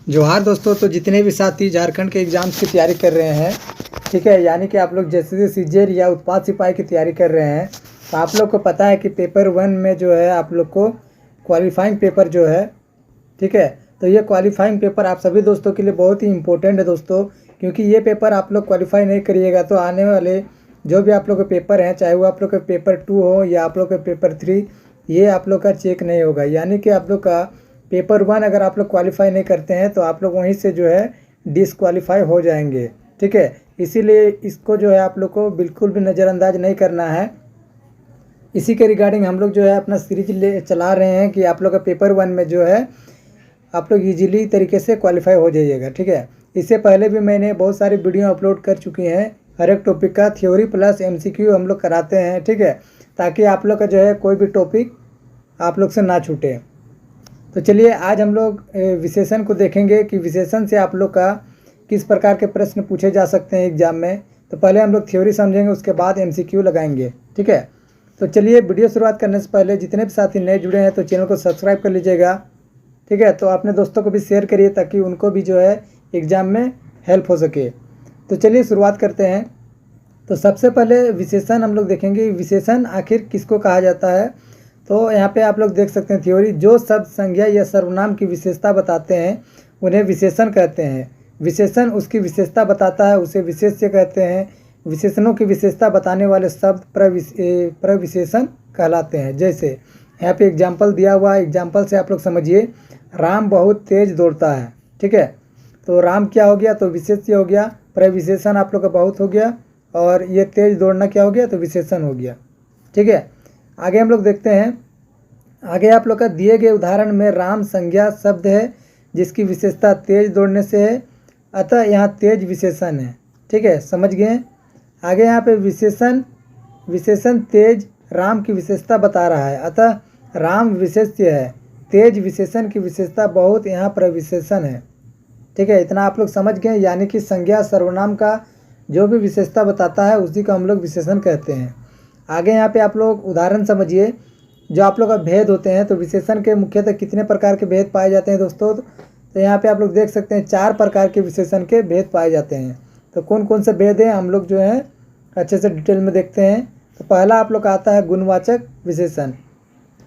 जोहार दोस्तों। तो जितने भी साथी झारखंड के एग्ज़ाम्स की तैयारी कर रहे हैं, ठीक है, यानी कि आप लोग जैसे सीजीएल या उत्पाद सिपाही की तैयारी कर रहे हैं, तो आप लोग को पता है कि पेपर 1 में जो है आप लोग को क्वालिफाइंग पेपर जो है, ठीक है, तो ये क्वालिफाइंग पेपर आप सभी दोस्तों के लिए बहुत ही इम्पोर्टेंट है दोस्तों। क्योंकि ये पेपर आप लोग क्वालिफाई नहीं करिएगा तो आने वाले जो भी आप लोग के पेपर हैं, चाहे वो आप लोग का पेपर 2 हो या आप लोग का पेपर 3, ये आप लोग का चेक नहीं होगा। यानी कि आप लोग का पेपर 1 अगर आप लोग क्वालिफाई नहीं करते हैं तो आप लोग वहीं से जो है डिसक्वालीफाई हो जाएंगे, ठीक है। इसीलिए इसको जो है आप लोग को बिल्कुल भी नज़रअंदाज नहीं करना है। इसी के रिगार्डिंग हम लोग जो है अपना सीरीज चला रहे हैं कि आप लोग का पेपर 1 में जो है आप लोग ईजिली तरीके से क्वालिफाई हो जाइएगा, ठीक है। इससे पहले भी मैंने बहुत सारी वीडियो अपलोड कर चुकी हैं। हर एक टॉपिक का थ्योरी प्लस एमसीक्यू हम लोग कराते हैं, ठीक है, ताकि आप लोग का जो है कोई भी टॉपिक आप लोग से ना छूटे। तो चलिए आज हम लोग विशेषण को देखेंगे कि विशेषण से आप लोग का किस प्रकार के प्रश्न पूछे जा सकते हैं एग्जाम में। तो पहले हम लोग थ्योरी समझेंगे, उसके बाद एमसीक्यू लगाएंगे, ठीक है। तो चलिए वीडियो शुरुआत करने से पहले जितने भी साथी नए जुड़े हैं तो चैनल को सब्सक्राइब कर लीजिएगा, ठीक है। तो अपने दोस्तों को भी शेयर करिए ताकि उनको भी जो है एग्ज़ाम में हेल्प हो सके। तो चलिए शुरुआत करते हैं। तो सबसे पहले विशेषण हम लोग देखेंगे। विशेषण आखिर किसको कहा जाता है, तो यहाँ पे आप लोग देख सकते हैं थ्योरी। जो शब्द संज्ञा या सर्वनाम की विशेषता बताते हैं उन्हें विशेषण कहते हैं। विशेषण उसकी विशेषता बताता है, उसे विशेष्य कहते हैं। विशेषणों की विशेषता बताने वाले शब्द प्रविशेषण कहलाते हैं। जैसे यहाँ पे एग्जाम्पल दिया हुआ है, एग्जाम्पल से आप लोग समझिए। राम बहुत तेज दौड़ता है, ठीक है, तो राम क्या हो गया, तो विशेष्य हो गया। प्रविशेषण आप लोग का बहुत हो गया, और ये तेज दौड़ना क्या हो गया, तो विशेषण हो गया, ठीक है। आगे हम लोग देखते हैं। आगे आप लोग का दिए गए उदाहरण में राम संज्ञा शब्द है जिसकी विशेषता तेज दौड़ने से है, अतः यहाँ तेज विशेषण है, ठीक है, समझ गए। आगे यहाँ पे विशेषण तेज राम की विशेषता बता रहा है, अतः राम विशेष्य है। तेज विशेषण की विशेषता बहुत यहाँ प्रविशेषण है, ठीक है। इतना आप लोग समझ गए। यानी कि संज्ञा सर्वनाम का जो भी विशेषता बताता है उसी को हम लोग विशेषण कहते हैं। आगे यहाँ पे आप लोग उदाहरण समझिए। जो आप लोग का भेद होते हैं, तो विशेषण के मुख्यतः कितने प्रकार के भेद पाए जाते हैं दोस्तों, तो यहाँ पे आप लोग देख सकते हैं 4 प्रकार के विशेषण के भेद पाए जाते हैं। तो कौन कौन से भेद हैं हम लोग जो है अच्छे से डिटेल में देखते हैं। तो पहला आप लोग का आता है गुणवाचक विशेषण।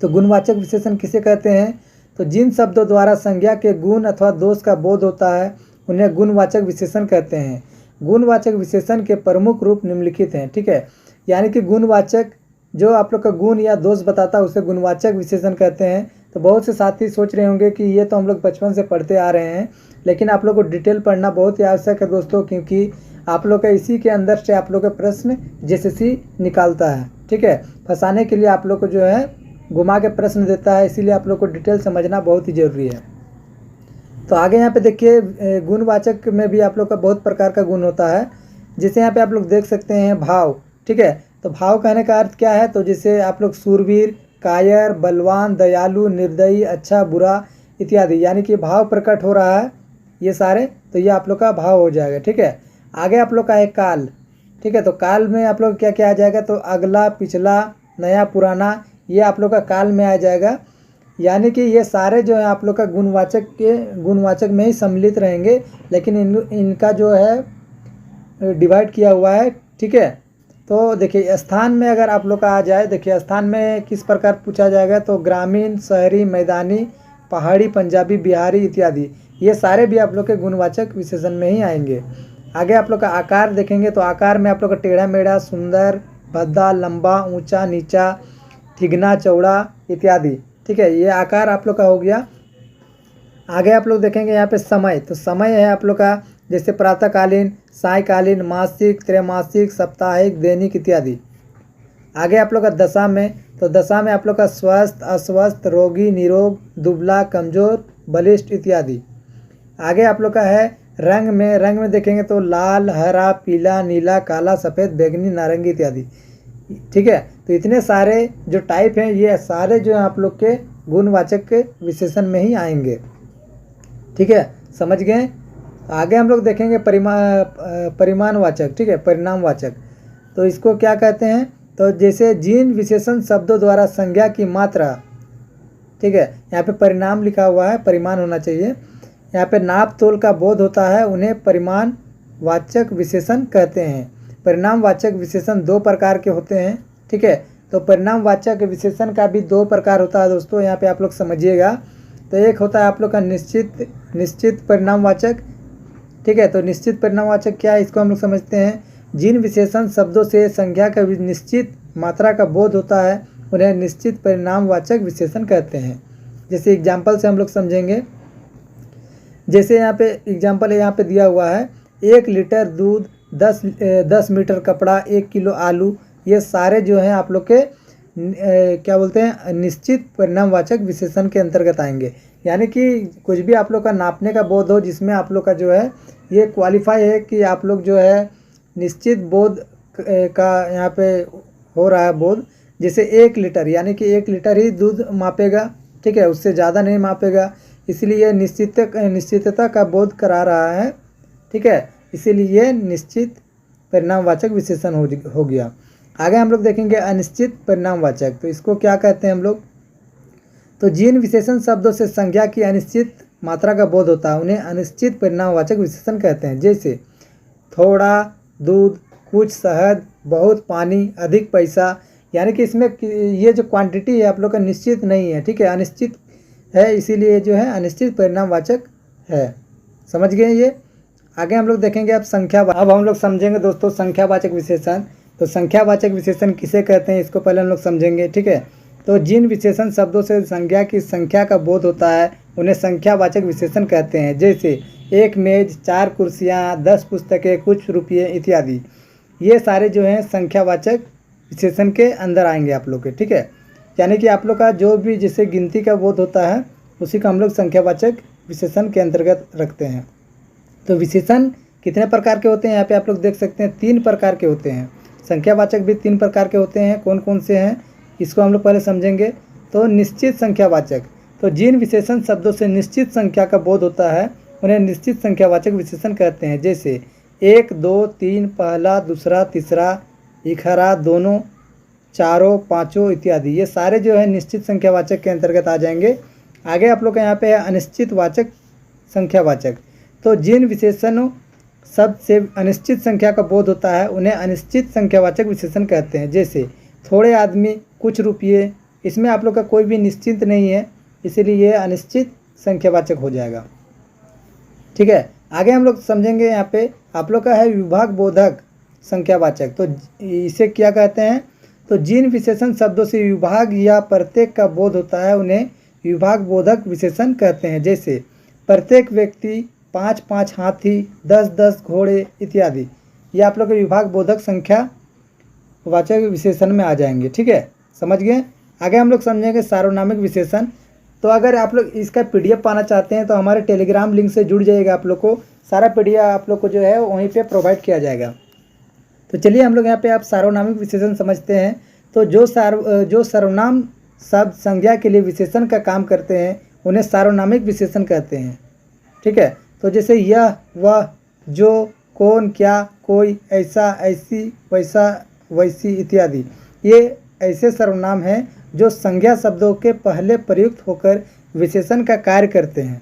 तो गुणवाचक विशेषण किसे कहते हैं, तो जिन शब्दों द्वारा संज्ञा के गुण अथवा दोष का बोध होता है उन्हें गुणवाचक विशेषण कहते हैं। गुणवाचक विशेषण के प्रमुख रूप निम्नलिखित हैं, ठीक है। यानी कि गुणवाचक जो आप लोग का गुण या दोष बताता है उसे गुणवाचक विशेषण कहते हैं। तो बहुत से साथी सोच रहे होंगे कि ये तो हम लोग बचपन से पढ़ते आ रहे हैं, लेकिन आप लोग को डिटेल पढ़ना बहुत ही आवश्यक है दोस्तों, क्योंकि आप लोग का इसी के अंदर से आप लोग का प्रश्न जेएसएससी निकालता है, ठीक है। फंसाने के लिए आप लोग को जो है घुमा के प्रश्न देता है, इसीलिए आप लोग को डिटेल समझना बहुत ही ज़रूरी है। तो आगे यहाँ पे देखिए, गुणवाचक में भी आप लोग का बहुत प्रकार का गुण होता है। जैसे यहाँ पे आप लोग देख सकते हैं भाव, ठीक है। तो भाव कहने का अर्थ क्या है, तो जैसे आप लोग सूरवीर, कायर, बलवान, दयालु, निर्दयी, अच्छा, बुरा इत्यादि, यानी कि भाव प्रकट हो रहा है ये सारे, तो ये आप लोग का भाव हो जाएगा, ठीक है। आगे आप लोग का है काल, ठीक है। तो काल में आप लोग क्या क्या आ जाएगा, तो अगला, पिछला, नया, पुराना, ये आप लोग का काल में आ जाएगा। यानी कि ये सारे जो है आप लोग का गुणवाचक में ही सम्मिलित रहेंगे, लेकिन इनका जो है डिवाइड किया हुआ है, ठीक है। तो देखिए स्थान में अगर आप लोग का आ जाए, देखिए स्थान में किस प्रकार पूछा जाएगा, तो ग्रामीण, शहरी, मैदानी, पहाड़ी, पंजाबी, बिहारी इत्यादि, ये सारे भी आप लोग के गुणवाचक विशेषण में ही आएंगे। आगे आप लोग का आकार देखेंगे, तो आकार में आप लोग का टेढ़ा मेढ़ा, सुंदर, भद्दा, लंबा, ऊंचा, नीचा, ठिगना, चौड़ा इत्यादि, ठीक है, ये आकार आप लोग का हो गया। आगे आप लोग देखेंगे यहाँ पे समय। तो समय है आप लोग का जैसे प्रातःकालीन, सायकालीन, मासिक, त्रैमासिक, साप्ताहिक, दैनिक इत्यादि। आगे आप लोग का दशा में, तो दशा में आप लोग का स्वस्थ, अस्वस्थ, रोगी, निरोग, दुबला, कमजोर, बलिष्ठ इत्यादि। आगे आप लोग का है रंग में। रंग में देखेंगे तो लाल, हरा, पीला, नीला, काला, सफ़ेद, बैंगनी, नारंगी इत्यादि, ठीक है। तो इतने सारे जो टाइप हैं ये सारे जो हैं आप लोग के गुणवाचक के विशेषण में ही आएंगे, ठीक है, समझ गए। आगे हम लोग देखेंगे परिमाणवाचक, ठीक है, परिणामवाचक। तो इसको क्या कहते हैं, तो जैसे जिन विशेषण शब्दों द्वारा संज्ञा की मात्रा, ठीक है, यहाँ पे परिणाम लिखा हुआ है, परिमाण होना चाहिए। यहाँ पे नाप तोल का बोध होता है, उन्हें परिमाणवाचक विशेषण कहते हैं। परिणामवाचक विशेषण दो प्रकार के होते हैं, ठीक है। तो परिणामवाचक विशेषण का भी दो प्रकार होता है दोस्तों, यहाँ पे आप लोग समझिएगा। तो एक होता है आप लोग का निश्चित परिणामवाचक, ठीक है। तो निश्चित परिणामवाचक क्या है, इसको हम लोग समझते हैं। जिन विशेषण शब्दों से संख्या का निश्चित मात्रा का बोध होता है उन्हें निश्चित परिणामवाचक विशेषण कहते हैं। जैसे एग्जाम्पल से हम लोग समझेंगे, जैसे यहाँ पे एग्जाम्पल यहाँ पे दिया हुआ है, 1 लीटर दूध, 10 मीटर कपड़ा, 1 किलो आलू, ये सारे जो हैं आप लोग के क्या बोलते हैं, निश्चित परिणामवाचक विशेषण के अंतर्गत आएंगे। यानी कि कुछ भी आप लोग का नापने का बोध हो, जिसमें आप लोग का जो है ये क्वालिफाई है कि आप लोग जो है निश्चित बोध का यहाँ पे हो रहा है बोध। जैसे 1 लीटर, यानी कि 1 लीटर ही दूध मापेगा, ठीक है, उससे ज़्यादा नहीं मापेगा, इसलिए निश्चितता का बोध करा रहा है, ठीक है। इसीलिए निश्चित परिणामवाचक विशेषण हो गया। आगे हम लोग देखेंगे अनिश्चित परिणामवाचक। तो इसको क्या कहते हैं हम लोग, तो जिन विशेषण शब्दों से संख्या की अनिश्चित मात्रा का बोध होता है उन्हें अनिश्चित परिणामवाचक विशेषण कहते हैं। जैसे थोड़ा दूध, कुछ शहद, बहुत पानी, अधिक पैसा, यानी कि इसमें ये जो क्वांटिटी है आप लोग का निश्चित नहीं है, ठीक है, अनिश्चित है, इसीलिए जो है अनिश्चित परिणामवाचक है। समझ गए ये। आगे हम लोग देखेंगे अब अब हम लोग समझेंगे दोस्तों संख्यावाचक विशेषण। तो संख्यावाचक विशेषण किसे कहते हैं, इसको पहले हम लोग समझेंगे, ठीक है। तो जिन विशेषण शब्दों से संख्या की संख्या का बोध होता है उन्हें संख्यावाचक विशेषण कहते हैं। जैसे 1 मेज, 4 कुर्सियाँ, 10 पुस्तकें, कुछ रुपये इत्यादि, ये सारे जो हैं संख्यावाचक विशेषण के अंदर आएंगे आप लोग के, ठीक है। यानी कि आप लोग का जो भी जिससे गिनती का बोध होता है उसी को हम लोग संख्यावाचक विशेषण के अंतर्गत रखते हैं। तो विशेषण कितने प्रकार के होते हैं, यहाँ पे आप लोग देख सकते हैं 3 प्रकार के होते हैं। संख्यावाचक भी 3 प्रकार के होते हैं। कौन कौन से हैं इसको हम लोग पहले समझेंगे। तो निश्चित संख्यावाचक, तो जिन विशेषण शब्दों से निश्चित संख्या का बोध होता है उन्हें निश्चित संख्यावाचक विशेषण कहते हैं। जैसे 1, 2, 3, पहला, दूसरा, तीसरा, इखरा, दोनों, चारों, पाँचों इत्यादि, ये सारे जो है निश्चित संख्यावाचक के अंतर्गत आ जाएंगे। आगे आप लोग का यहाँ पे है अनिश्चितवाचक संख्यावाचक। तो जिन विशेषणों शब्द से अनिश्चित संख्या का बोध होता है उन्हें अनिश्चित संख्यावाचक विशेषण कहते हैं। जैसे थोड़े आदमी, कुछ रुपये, इसमें आप लोग का कोई भी निश्चित नहीं है, इसीलिए ये अनिश्चित संख्यावाचक हो जाएगा, ठीक है। आगे हम लोग समझेंगे यहाँ पे आप लोग का है विभाग बोधक संख्यावाचक। तो इसे क्या कहते हैं, तो जिन विशेषण शब्दों से विभाग या प्रत्येक का बोध होता है उन्हें विभाग बोधक विशेषण कहते हैं। जैसे प्रत्येक व्यक्ति, 5-5 हाथी, 10-10 घोड़े इत्यादि, ये आप लोग के विभाग बोधक संख्यावाचक विशेषण में आ जाएंगे, ठीक है, समझ गए। आगे हम लोग समझेंगे सार्वनामिक विशेषण। तो अगर आप लोग इसका PDF पाना चाहते हैं तो हमारे टेलीग्राम लिंक से जुड़ जाइएगा, आप लोग को सारा PDF आप लोग को जो है वहीं पे प्रोवाइड किया जाएगा। तो चलिए हम लोग यहाँ पे आप सार्वनामिक विशेषण समझते हैं। तो जो सर्वनाम शब्द संज्ञा के लिए विशेषण का काम करते हैं उन्हें सार्वनामिक विशेषण कहते हैं, ठीक है। तो जैसे यह, वह, जो, कौन, क्या, कोई, ऐसा, ऐसी, वैसा, वैसी इत्यादि, ये ऐसे सर्वनाम हैं जो संज्ञा शब्दों के पहले प्रयुक्त होकर विशेषण का कार्य करते हैं,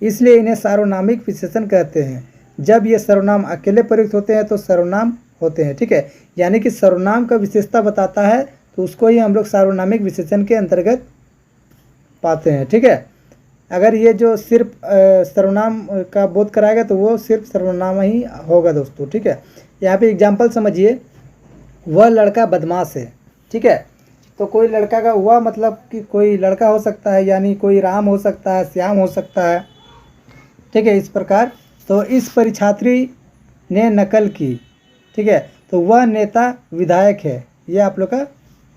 इसलिए इन्हें सार्वनामिक विशेषण कहते हैं। जब ये सर्वनाम अकेले प्रयुक्त होते हैं तो सर्वनाम होते हैं, ठीक है। यानी कि सर्वनाम का विशेषता बताता है तो उसको ही हम लोग सार्वनामिक विशेषण के अंतर्गत पाते हैं, ठीक है। अगर ये जो सिर्फ सर्वनाम का बोध कराएगा तो वो सिर्फ सर्वनाम ही होगा दोस्तों, ठीक है। यहाँ पे एग्जाम्पल समझिए, वह लड़का बदमाश है, ठीक है। तो कोई लड़का का हुआ मतलब कि कोई लड़का हो सकता है, यानी कोई राम हो सकता है, श्याम हो सकता है, ठीक है, इस प्रकार। तो इस परीक्षार्थी ने नकल की, ठीक है, तो वह नेता विधायक है, ये आप लोग का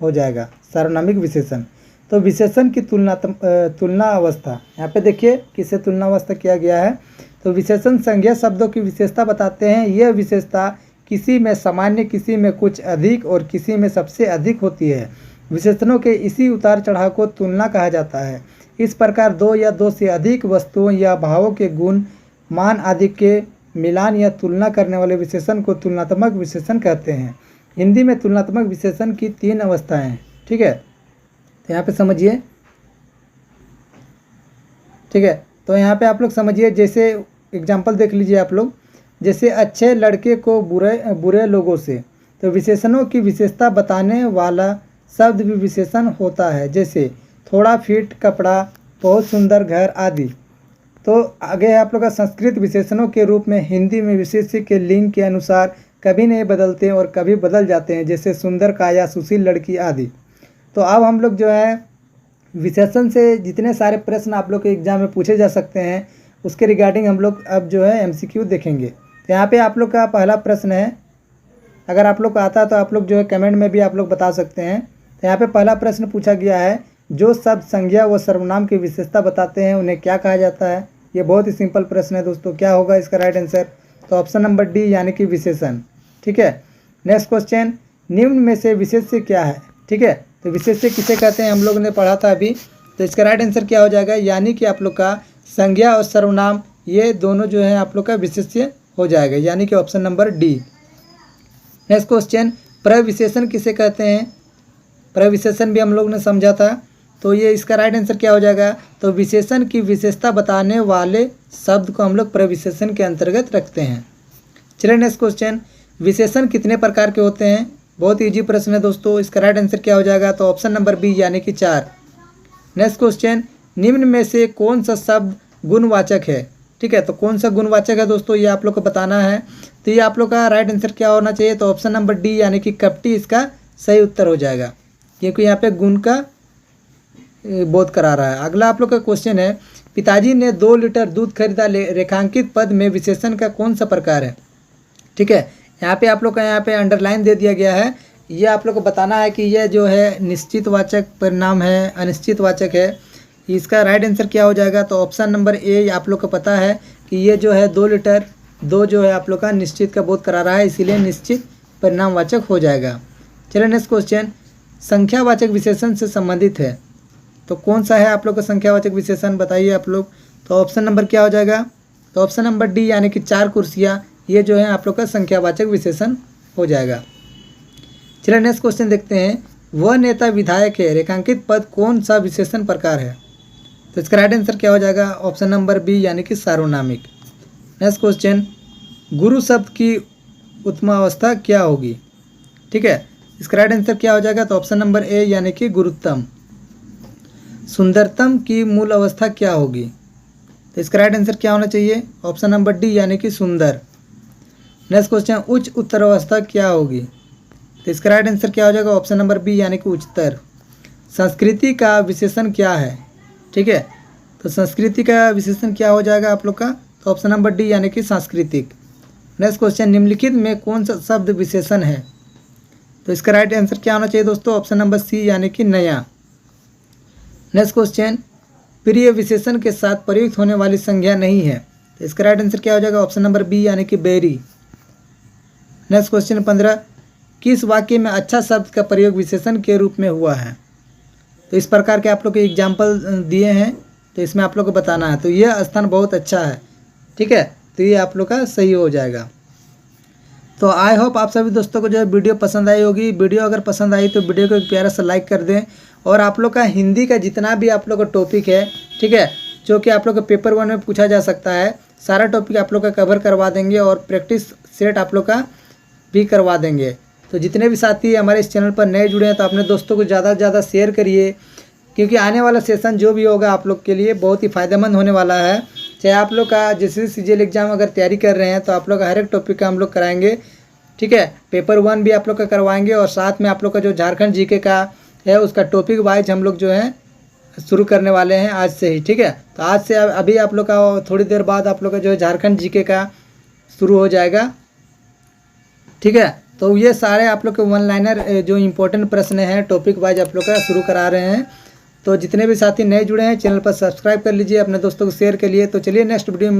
हो जाएगा सार्वनामिक विशेषण। तो विशेषण की तुलना अवस्था, यहाँ पे देखिए किससे तुलना अवस्था किया गया है। तो विशेषण संज्ञा शब्दों की विशेषता बताते हैं। यह विशेषता किसी में सामान्य, किसी में कुछ अधिक और किसी में सबसे अधिक होती है। विशेषणों के इसी उतार चढ़ाव को तुलना कहा जाता है। इस प्रकार 2 या 2 से अधिक वस्तुओं या भावों के गुण, मान आदि के मिलान या तुलना करने वाले विशेषण को तुलनात्मक विशेषण कहते हैं। हिंदी में तुलनात्मक विशेषण की 3 अवस्थाएं हैं, ठीक है। तो यहाँ पे समझिए, ठीक है। तो यहाँ पे आप लोग समझिए, जैसे एग्जाम्पल देख लीजिए आप लोग, जैसे अच्छे लड़के को बुरे लोगों से, तो विशेषणों की विशेषता बताने वाला शब्द भी विशेषण होता है, जैसे थोड़ा फिट कपड़ा, बहुत सुंदर घर आदि। तो आगे है आप लोग का संस्कृत विशेषणों के रूप में हिंदी में विशेष्य के लिंग के अनुसार कभी नहीं बदलते और कभी बदल जाते हैं, जैसे सुंदर काया, सुशील लड़की आदि। तो अब हम लोग जो है विशेषण से जितने सारे प्रश्न आप लोग के एग्जाम में पूछे जा सकते हैं उसके रिगार्डिंग हम लोग अब जो है MCQ देखेंगे। तो यहाँ पे आप लोग का पहला प्रश्न है, अगर आप लोग को आता है तो आप लोग जो है कमेंट में भी आप लोग बता सकते हैं। तो यहाँ पे पहला प्रश्न पूछा गया है, जो शब्द संज्ञा व सर्वनाम की विशेषता बताते हैं उन्हें क्या कहा जाता है। ये बहुत ही सिंपल प्रश्न है दोस्तों, क्या होगा इसका राइट आंसर? तो ऑप्शन नंबर डी यानी कि विशेषण। ठीक है, नेक्स्ट क्वेश्चन, निम्न में से विशेष्य क्या है? ठीक है, तो विशेष्य किसे कहते हैं हम लोगों ने पढ़ा था अभी। तो इसका राइट आंसर क्या हो जाएगा? यानी कि आप लोग का संज्ञा और सर्वनाम ये दोनों जो है आप लोग का विशेष्य हो जाएगा, यानी कि option number D. Next question, प्रविशेषण किसे कहते हैं? प्रविशेषण भी हम लोग ने समझा था, तो ये इसका राइट आंसर क्या हो जाएगा? तो विशेषण की विशेषता बताने वाले शब्द को हम लोग प्रविशेषण के अंतर्गत रखते हैं। चलिए नेक्स्ट क्वेश्चन, विशेषण कितने प्रकार के होते हैं? बहुत इजी प्रश्न है दोस्तों, इसका राइट आंसर क्या हो जाएगा? तो ऑप्शन नंबर बी यानी कि 4। नेक्स्ट क्वेश्चन, निम्न में से कौन सा शब्द गुणवाचक है? ठीक है, तो कौन सा गुणवाचक है दोस्तों ये आप लोग को बताना है। तो ये आप लोग का राइट आंसर क्या होना चाहिए? तो ऑप्शन नंबर डी यानी कि कपटी इसका सही उत्तर हो जाएगा, क्योंकि यहाँ पे गुण का बोध करा रहा है। अगला आप लोग का क्वेश्चन है, पिताजी ने 2 लीटर दूध खरीदा, रेखांकित पद में विशेषण का कौन सा प्रकार है? ठीक है, यहाँ पे आप लोग का यहाँ पे अंडरलाइन दे दिया गया है। ये आप लोग को बताना है कि यह जो है निश्चित वाचक परिणाम है, अनिश्चित वाचक है। इसका राइट आंसर क्या हो जाएगा? तो ऑप्शन नंबर ए आप लोग को पता है कि ये जो है 2 लीटर 2 जो है आप लोग का निश्चित का बोध करा रहा है, इसीलिए निश्चित परिणामवाचक हो जाएगा। चलिए नेक्स्ट क्वेश्चन, संख्यावाचक विशेषण से संबंधित है, तो कौन सा है आप लोग का संख्यावाचक विशेषण बताइए आप लोग। तो ऑप्शन नंबर क्या हो जाएगा? तो ऑप्शन नंबर डी यानी कि 4 कुर्सियाँ, ये जो है आप लोग का संख्यावाचक विशेषण हो जाएगा। चलिए नेक्स्ट क्वेश्चन देखते हैं, वह नेता विधायक है, रेखांकित पद कौन सा विशेषण प्रकार है? तो इसका राइट आंसर क्या हो जाएगा? ऑप्शन नंबर बी यानी कि सार्वनामिक। नेक्स्ट क्वेश्चन, गुरु शब्द की उत्तमावस्था क्या होगी? ठीक है, इसका राइट आंसर क्या हो जाएगा? तो ऑप्शन नंबर ए यानी कि गुरुत्तम। सुंदरतम की मूल अवस्था क्या होगी? तो इसका राइट आंसर क्या होना चाहिए? ऑप्शन नंबर डी यानी कि सुंदर। नेक्स्ट क्वेश्चन, उच्च उत्तर अवस्था क्या होगी? तो इसका राइट आंसर क्या हो जाएगा? ऑप्शन नंबर बी यानी कि उच्चतर। संस्कृति का विशेषण क्या है? ठीक है, तो संस्कृति का विशेषण क्या हो जाएगा आप लोग का? तो ऑप्शन नंबर डी यानी कि सांस्कृतिक। नेक्स्ट क्वेश्चन, निम्नलिखित में कौन सा शब्द विशेषण है? तो इसका राइट आंसर क्या होना चाहिए दोस्तों? ऑप्शन नंबर सी यानी कि नया। नेक्स्ट क्वेश्चन, प्रिय विशेषण के साथ प्रयुक्त होने वाली संज्ञा नहीं है, तो इसका राइट आंसर क्या हो जाएगा? ऑप्शन नंबर बी यानी कि बेरी। नेक्स्ट क्वेश्चन 15, किस वाक्य में अच्छा शब्द का प्रयोग विशेषण के रूप में हुआ है? तो इस प्रकार के आप लोग के एग्जाम्पल दिए हैं, तो इसमें आप लोग को बताना है। तो यह स्थान बहुत अच्छा है, ठीक है, तो ये आप लोग का सही हो जाएगा। तो आई होप आप सभी दोस्तों को जो है वीडियो पसंद आई होगी। वीडियो अगर पसंद आई तो वीडियो को एक प्यारा सा लाइक कर दें, और आप लोग का हिंदी का जितना भी आप लोग का टॉपिक है, ठीक है, जो कि आप लोग का पेपर 1 में पूछा जा सकता है, सारा टॉपिक आप लोग का कवर करवा देंगे और प्रैक्टिस सेट आप लोग का भी करवा देंगे। तो जितने भी साथी हमारे इस चैनल पर नए जुड़े हैं तो अपने दोस्तों को ज़्यादा से ज़्यादा शेयर करिए, क्योंकि आने वाला सेशन जो भी होगा आप लोग के लिए बहुत ही फ़ायदेमंद होने वाला है। चाहे आप लोग का जैसे CGL एग्ज़ाम अगर तैयारी कर रहे हैं तो आप लोग का हर एक टॉपिक का हम लोग कराएंगे, ठीक है। पेपर 1 भी आप लोग का करवाएंगे, और साथ में आप लोग का जो झारखंड GK का है उसका टॉपिक वाइज हम लोग जो है शुरू करने वाले हैं आज से ही, ठीक है। तो आज से अभी आप लोग का थोड़ी देर बाद आप लोग का जो है झारखंड GK का शुरू हो जाएगा, ठीक है। तो ये सारे आप लोग के 1 लाइनर जो इम्पोर्टेंट प्रश्न हैं टॉपिक वाइज आप लोग का शुरू करा रहे हैं। तो जितने भी साथी नए जुड़े हैं चैनल पर सब्सक्राइब कर लीजिए, अपने दोस्तों को शेयर के लिए। तो चलिए नेक्स्ट वीडियो में